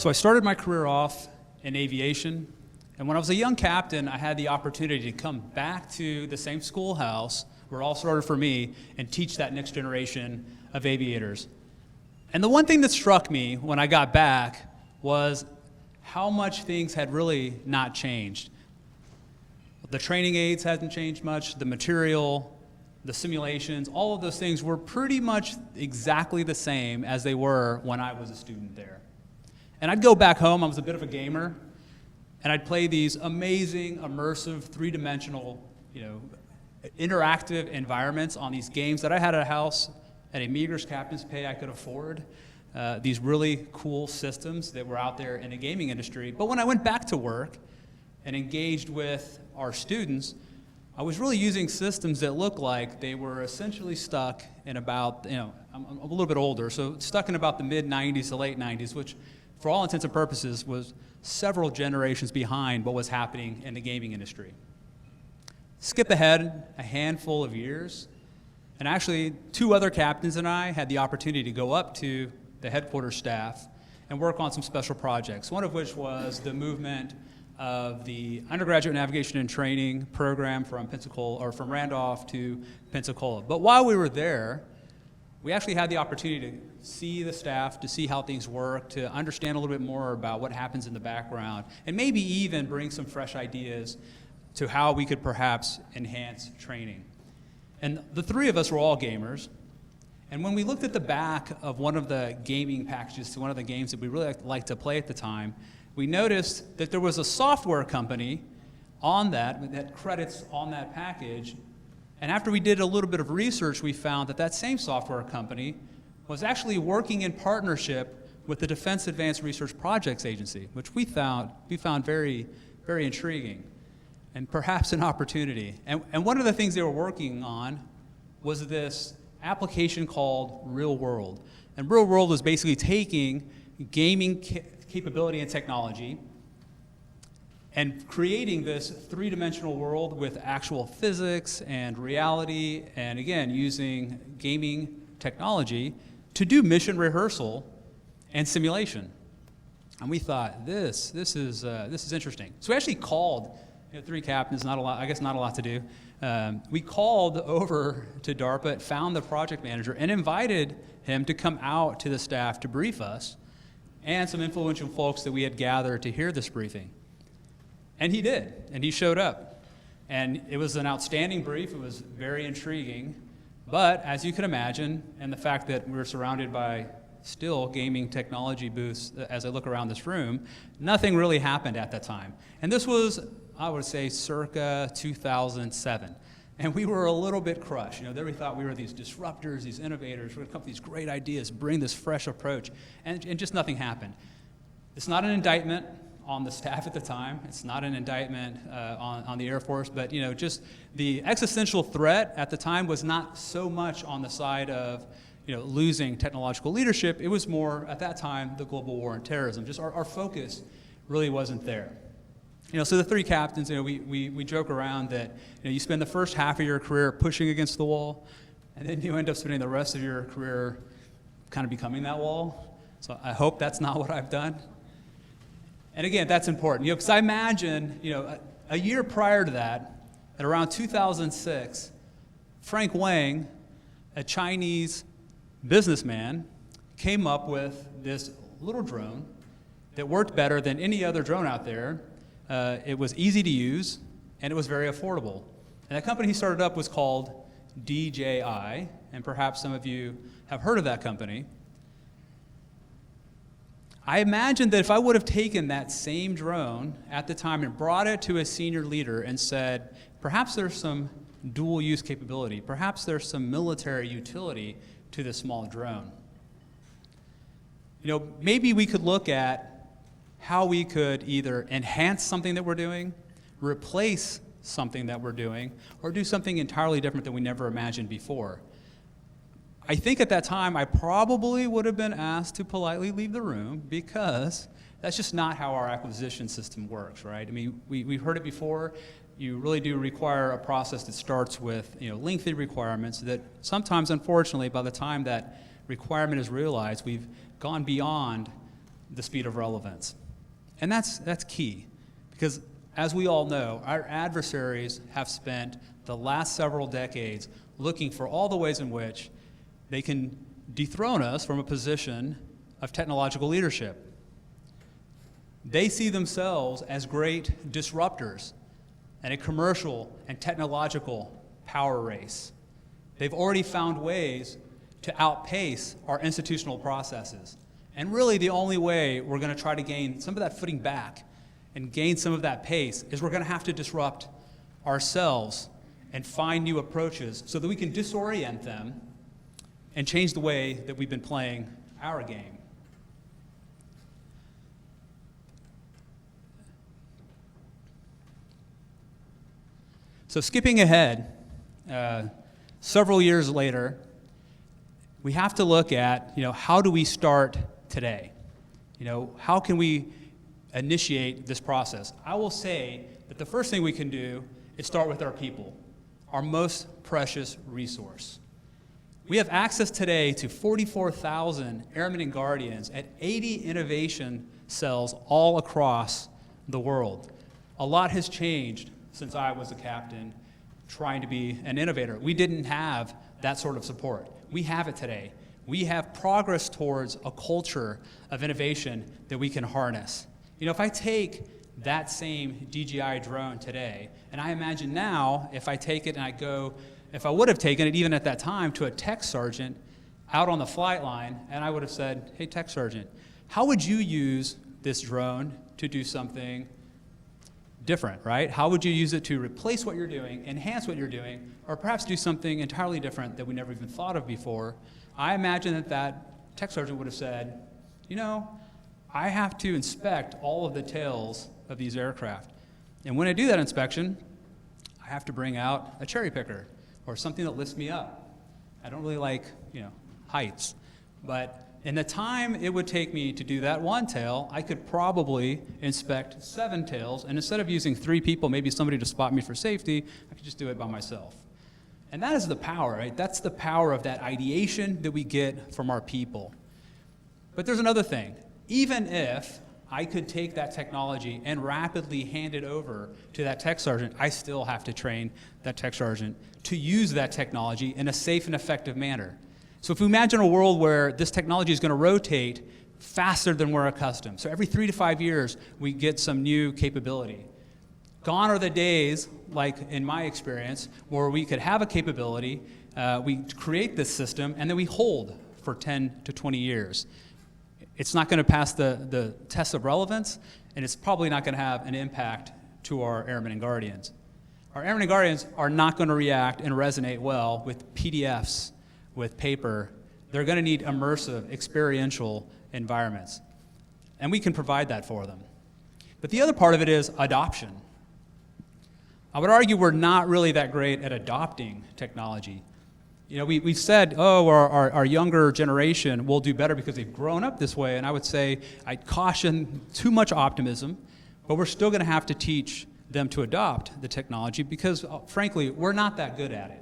So I started my career off in aviation, and when I was a young captain, I had the opportunity to come back to the same schoolhouse where it all started for me and teach that next generation of aviators. And the one thing that struck me when I got back was how much things had really not changed. The training aids hadn't changed much, the material, the simulations, all of those things were pretty much exactly the same as they were when I was a student there. And I'd go back home, I was a bit of a gamer, and I'd play these amazing, immersive, three-dimensional, interactive environments on these games that I had at a house at a meager captain's pay I could afford. These really cool systems that were out there in the gaming industry. But when I went back to work and engaged with our students, I was really using systems that looked like they were essentially stuck in about, I'm a little bit older, so stuck in about the mid-90s to late 90s, which for all intents and purposes was several generations behind what was happening in the gaming industry. Skip ahead a handful of years, and actually 2 other captains and I had the opportunity to go up to the headquarters staff and work on some special projects, one of which was the movement of the undergraduate navigation and training program from Randolph to Pensacola. But while we were there, we actually had the opportunity to see the staff, to see how things work, to understand a little bit more about what happens in the background, and maybe even bring some fresh ideas to how we could perhaps enhance training. And the 3 of us were all gamers, and when we looked at the back of one of the gaming packages to one of the games that we really liked to play at the time, we noticed that there was a software company on that credits on that package. And after we did a little bit of research, we found that that same software company was actually working in partnership with the Defense Advanced Research Projects Agency, which we found very, very intriguing and perhaps an opportunity. And one of the things they were working on was this application called Real World. And Real World was basically taking gaming capability and technology and creating this 3-dimensional world with actual physics and reality, and again, using gaming technology to do mission rehearsal and simulation. And we thought, this is interesting. So we actually called 3 captains, not a lot to do. We called over to DARPA, found the project manager, and invited him to come out to the staff to brief us and some influential folks that we had gathered to hear this briefing. And he did, and he showed up. And it was an outstanding brief, it was very intriguing, but as you can imagine, and the fact that we're surrounded by still gaming technology booths as I look around this room, nothing really happened at that time. And this was, I would say, circa 2007. And we were a little bit crushed. There we thought we were these disruptors, these innovators, we're going to come up with these great ideas, bring this fresh approach, and just nothing happened. It's not an indictment on the staff at the time. It's not an indictment on the Air Force, but just the existential threat at the time was not so much on the side of losing technological leadership. It was more, at that time, the global war on terrorism. Just our focus really wasn't there. So the 3 captains, we joke around that you spend the first half of your career pushing against the wall, and then you end up spending the rest of your career kind of becoming that wall. So I hope that's not what I've done. And again, that's important, because I imagine, a year prior to that, at around 2006, Frank Wang, a Chinese businessman, came up with this little drone that worked better than any other drone out there. It was easy to use, and it was very affordable. And the company he started up was called DJI, and perhaps some of you have heard of that company. I imagine that if I would have taken that same drone at the time and brought it to a senior leader and said, perhaps there's some dual use capability, perhaps there's some military utility to this small drone. Maybe we could look at how we could either enhance something that we're doing, replace something that we're doing, or do something entirely different that we never imagined before. I think at that time I probably would have been asked to politely leave the room, because that's just not how our acquisition system works, right? I mean, we've heard it before. You really do require a process that starts with lengthy requirements that sometimes, unfortunately, by the time that requirement is realized, we've gone beyond the speed of relevance. And that's key, because as we all know, our adversaries have spent the last several decades looking for all the ways in which they can dethrone us from a position of technological leadership. They see themselves as great disruptors in a commercial and technological power race. They've already found ways to outpace our institutional processes. And really the only way we're going to try to gain some of that footing back and gain some of that pace is we're going to have to disrupt ourselves and find new approaches so that we can disorient them and change the way that we've been playing our game. So skipping ahead, several years later, we have to look at, how do we start today? How can we initiate this process? I will say that the first thing we can do is start with our people, our most precious resource. We have access today to 44,000 airmen and guardians at 80 innovation cells all across the world. A lot has changed since I was a captain trying to be an innovator. We didn't have that sort of support. We have it today. We have progress towards a culture of innovation that we can harness. If I take that same DJI drone today, and I imagine now if I take it and if I would have taken it even at that time to a tech sergeant out on the flight line, and I would have said, hey, tech sergeant, how would you use this drone to do something different, right? How would you use it to replace what you're doing, enhance what you're doing, or perhaps do something entirely different that we never even thought of before? I imagine that tech sergeant would have said, I have to inspect all of the tails of these aircraft. And when I do that inspection, I have to bring out a cherry picker or something that lifts me up. I don't really like, heights. But in the time it would take me to do that one tail, I could probably inspect 7 tails. And instead of using 3 people, maybe somebody to spot me for safety, I could just do it by myself. And that is the power, right? That's the power of that ideation that we get from our people. But there's another thing. Even if I could take that technology and rapidly hand it over to that tech sergeant, I still have to train that tech sergeant to use that technology in a safe and effective manner. So if we imagine a world where this technology is going to rotate faster than we're accustomed, so every 3 to 5 years we get some new capability. Gone are the days, like in my experience, where we could have a capability, we create this system, and then we hold for 10 to 20 years. It's not going to pass the test of relevance, and it's probably not going to have an impact to our airmen and guardians. Our airmen and guardians are not going to react and resonate well with PDFs, with paper. They're going to need immersive, experiential environments. And we can provide that for them. But the other part of it is adoption. I would argue we're not really that great at adopting technology. We've said, our younger generation will do better because they've grown up this way, and I would say I'd caution too much optimism, but we're still going to have to teach them to adopt the technology because, frankly, we're not that good at it.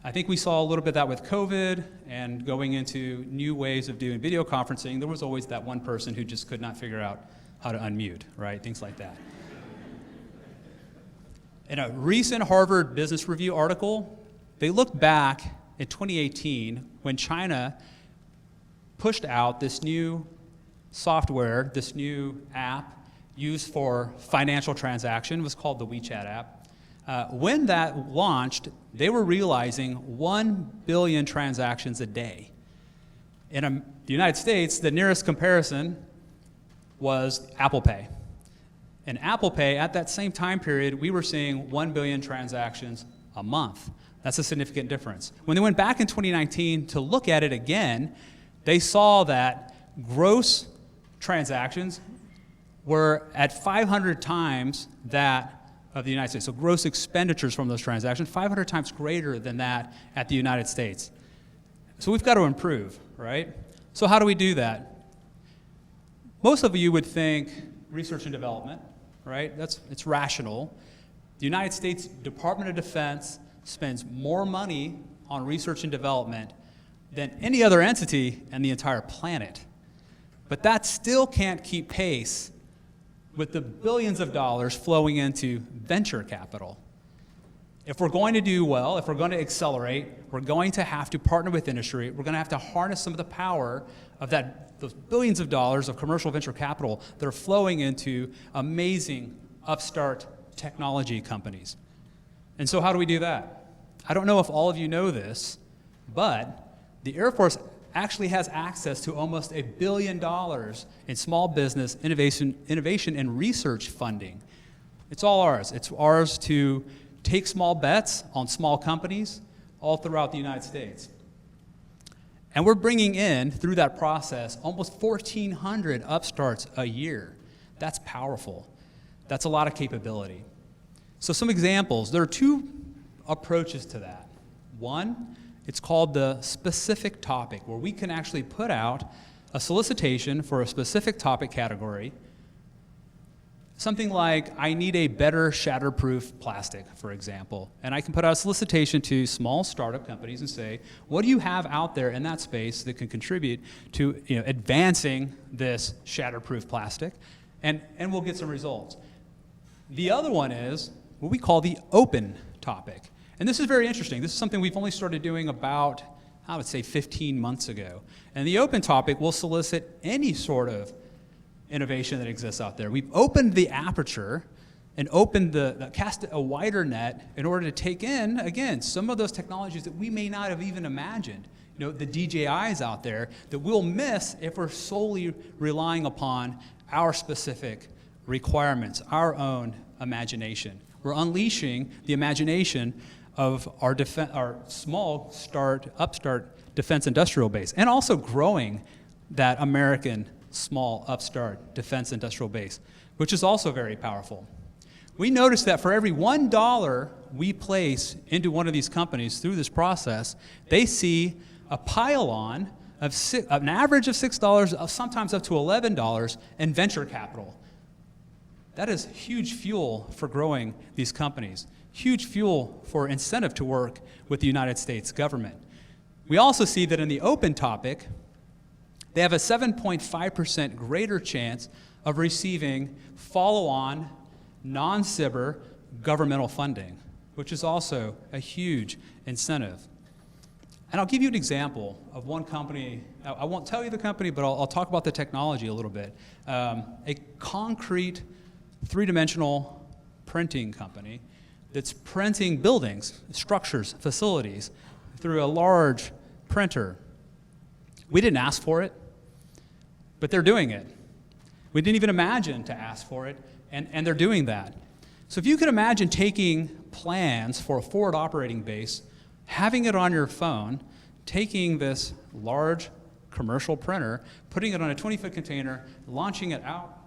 I think we saw a little bit of that with COVID and going into new ways of doing video conferencing. There was always that one person who just could not figure out how to unmute, right? Things like that. In a recent Harvard Business Review article, they looked back in 2018 when China pushed out this new software, this new app used for financial transaction. It was called the WeChat app. When that launched, they were realizing 1 billion transactions a day. In the United States, the nearest comparison was Apple Pay. And Apple Pay, at that same time period, we were seeing 1 billion transactions a month. That's a significant difference. When they went back in 2019 to look at it again, they saw that gross transactions were at 500 times that of the United States. So gross expenditures from those transactions, 500 times greater than that at the United States. So we've got to improve, right? So how do we do that? Most of you would think research and development, right? It's rational. The United States Department of Defense spends more money on research and development than any other entity in the entire planet. But that still can't keep pace with the billions of dollars flowing into venture capital. If we're going to do well, if we're going to accelerate, we're going to have to partner with industry. We're going to have to harness some of the power of those billions of dollars of commercial venture capital that are flowing into amazing upstart technology companies. And so how do we do that? I don't know if all of you know this, but the Air Force actually has access to almost $1 billion in small business innovation and research funding. It's all ours. It's ours to take small bets on small companies all throughout the United States. And we're bringing in, through that process, almost 1,400 upstarts a year. That's powerful. That's a lot of capability. So some examples. There are two approaches to that. One, it's called the specific topic, where we can actually put out a solicitation for a specific topic category. Something like, I need a better shatterproof plastic, for example. And I can put out a solicitation to small startup companies and say, what do you have out there in that space that can contribute to advancing this shatterproof plastic? And we'll get some results. The other one is what we call the open topic. And this is very interesting. This is something we've only started doing about, I would say, 15 months ago. And the open topic will solicit any sort of innovation that exists out there. We've opened the aperture and opened cast a wider net in order to take in, again, some of those technologies that we may not have even imagined. The DJIs out there that we'll miss if we're solely relying upon our specific requirements, our own imagination. We're unleashing the imagination of our small upstart defense industrial base, and also growing that American small upstart defense industrial base, which is also very powerful. We noticed that for every $1 we place into one of these companies through this process, they see a pile-on of an average of $6, sometimes up to $11 in venture capital. That is huge fuel for growing these companies, huge fuel for incentive to work with the United States government. We also see that in the open topic, they have a 7.5% greater chance of receiving follow-on, non-SBIR governmental funding, which is also a huge incentive. And I'll give you an example of one company. I won't tell you the company, but I'll talk about the technology a little bit. A concrete, three-dimensional printing company that's printing buildings, structures, facilities through a large printer. We didn't ask for it, but they're doing it. We didn't even imagine to ask for it, and they're doing that. So if you could imagine taking plans for a forward operating base, having it on your phone, taking this large commercial printer, putting it on a 20-foot container, launching it out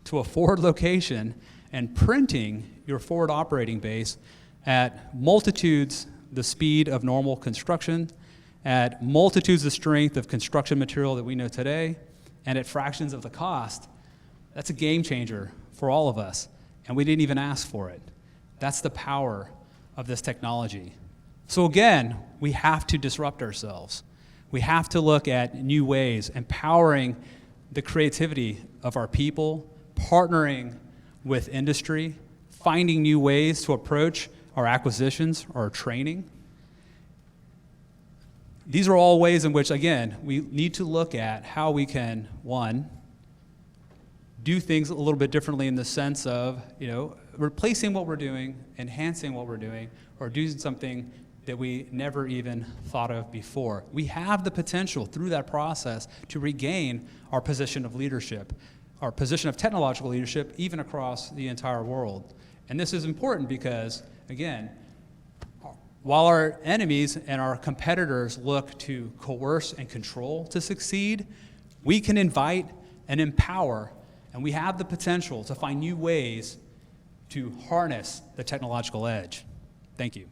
to a forward location, and printing your forward operating base at multitudes the speed of normal construction, at multitudes the strength of construction material that we know today, and at fractions of the cost, that's a game changer for all of us. And we didn't even ask for it. That's the power of this technology. So again, we have to disrupt ourselves. We have to look at new ways, empowering the creativity of our people, partnering with industry, finding new ways to approach our acquisitions, our training. These are all ways in which, again, we need to look at how we can, one, do things a little bit differently in the sense of, replacing what we're doing, enhancing what we're doing, or doing something that we never even thought of before. We have the potential through that process to regain our position of leadership, our position of technological leadership, even across the entire world. And this is important because, again, while our enemies and our competitors look to coerce and control to succeed, we can invite and empower, and we have the potential to find new ways to harness the technological edge. Thank you.